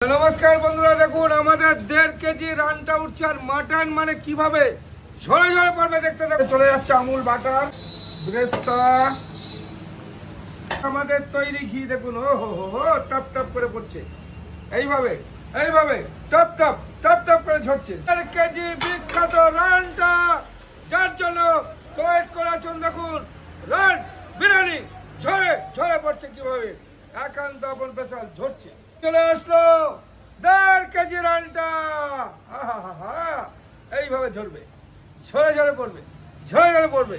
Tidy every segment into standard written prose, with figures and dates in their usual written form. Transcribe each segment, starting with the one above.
নমস্কার বন্ধুরা, দেখুন আমাদের 1.5 কেজি রানটা উঠছে। আর মাটন মানে কিভাবে ঝরে ঝরে পড়বে দেখতে দেখতে চলে যাচ্ছে আমুল বাটার ব্রেস্তা। আমাদের তৈরি ঘি দেখুন, ও হো হো টপ টপ করে পড়ছে, এইভাবে এইভাবে টপ টপ টপ টপ করে ঝরছে। 1.5 কেজি বিখ্যাত রানটা, যার জন্য ওয়েট করে আছেন। দেখুন রান বিরিয়ানি ঝরে ঝরে পড়ছে কিভাবে, একান্ত আপন স্পেশাল ঝরছে। চলে আসলো 1.5 কেজি রানটা, এইভাবে ঝরবে, ঝরে ঝরে পড়বে, ঝরে ঝরে পড়বে,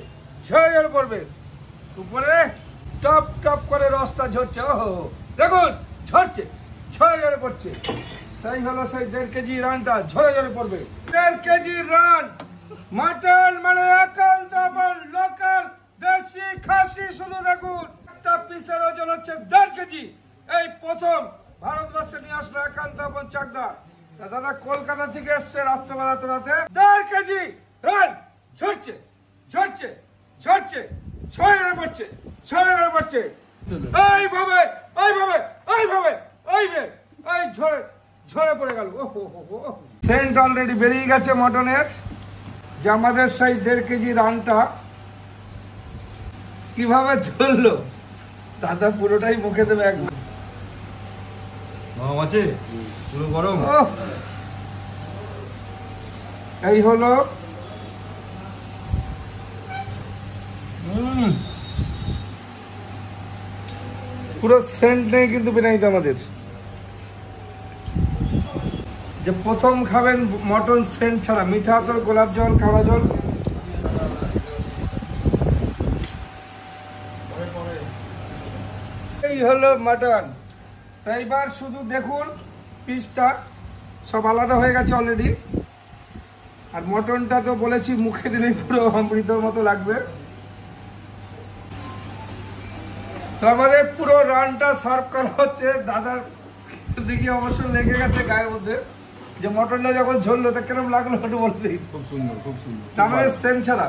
ঝরে ঝরে পড়বে, উপরে টপ টপ করে রসটা ঝরছে। ওহো দেখুন ঝরছে, ঝরে ঝরে পড়ছে। তাই হলো সেই 1.5 কেজি রানটা ঝরে ঝরে পড়বে। 1.5 কেজি রান মাটন মানে একান্ত আপন লোকাল দেশি খাসি। শুধু দেখুন একটা পিসের ওজন হচ্ছে 1.5 কেজি। এই প্রথম ভারতবর্ষে নিয়ে আসলো একান্ত আপন চাকদা। দাদা কলকাতা থেকে এসছে রাত্রেবেলা তোরাতে। 1.5 কেজি রান ঝরছে ঝরছে ঝরছে, ছয় ধরে পড়ছে, ছয় ধরে পড়ছে, এইভাবে এইভাবে এইভাবে এইভাবে এই ঝরে ঝরে পড়ে গেল। সেন্ট অলরেডি বেরিয়ে গেছে মটনের, যে আমাদের সেই 1.5 কেজি রানটা কিভাবে ঝরলো। দাদা পুরোটাই মুখে দেবে একবার। আছে পুরো গরম। এই হলো পুরো সেন্ট নেই কিন্তু বিরিয়ানিতে আমাদের। যে প্রথম খাবেন মটন সেন্ট ছাড়া, মিঠা আতর, গোলাপ জল, কাওড়া জল। এই হলো মটন। তাই এবার শুধু দেখুন পিসটা সব আলাদা হয়ে গেছে অলরেডি। আর মটনটা তো বলেছি মুখে দিলেই পুরো অমৃতর মতো লাগবে। তো আমাদের পুরো রানটা সার্ভ করা হচ্ছে। দাদার দিকে অবশ্য লেগে গেছে গায়ের মধ্যে, যে মটনটা যখন ঝরলো তা কিরম লাগলো একটু বলতে। খুব সুন্দর, খুব সুন্দর। তারপরে সেন্ট ছাড়া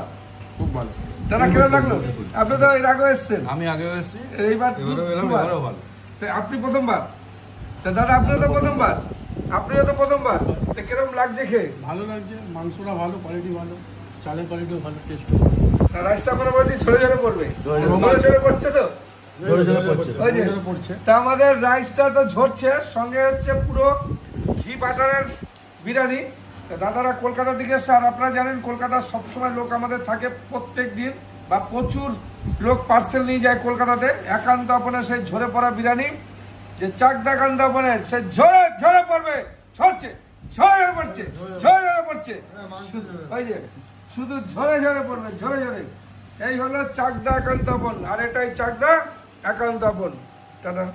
খুব ভালো। দাদা কিরম লাগলো? আপনি তো এর আগেও এসছেন। আমি আগেও এসেছি, এইবার এবারও ভালো। আপনি প্রথমবার, তা দাদা আপনিও তো প্রথমবার, আপনিও তো প্রথমবার, তা কিরম লাগছে খেয়ে? ভালো লাগছে, মাংসটা ভালো, কোয়ালিটি ভালো, চালের কোয়ালিটিও ভালো, টেস্ট। রাইসটা করে বলছি ঝরে ঝরে পড়বে, ঝরে ঝরে পড়ছে তো, ঝরে ঝরে পড়ছে, ওই যে ঝরে ঝরে পড়ছে। তা আমাদের রাইসটা তো ঝরছে, সঙ্গে হচ্ছে পুরো ঘি বাটারের বিরিয়ানি। তা দাদারা কলকাতা থেকে এসছে। আর আপনারা জানেন কলকাতার সবসময় লোক আমাদের থাকে প্রত্যেক দিন, বা প্রচুর লোক পার্সেল নিয়ে যায় কলকাতাতে। একান্ত আপনের সেই ঝরে পড়া বিরিয়ানি, যে চাকদা একান্ত আপনের সেই ঝরে ঝরে পড়বে, ঝরছে ঝরে ঝরে পড়ছে, ঝরে ঝরে পড়ছে, ওই যে শুধু ঝরে ঝরে পড়বে, ঝরে ঝরে। এই হলো চাকদা একান্ত আপন, আর এটাই চাকদা একান্ত আপন। টাটা।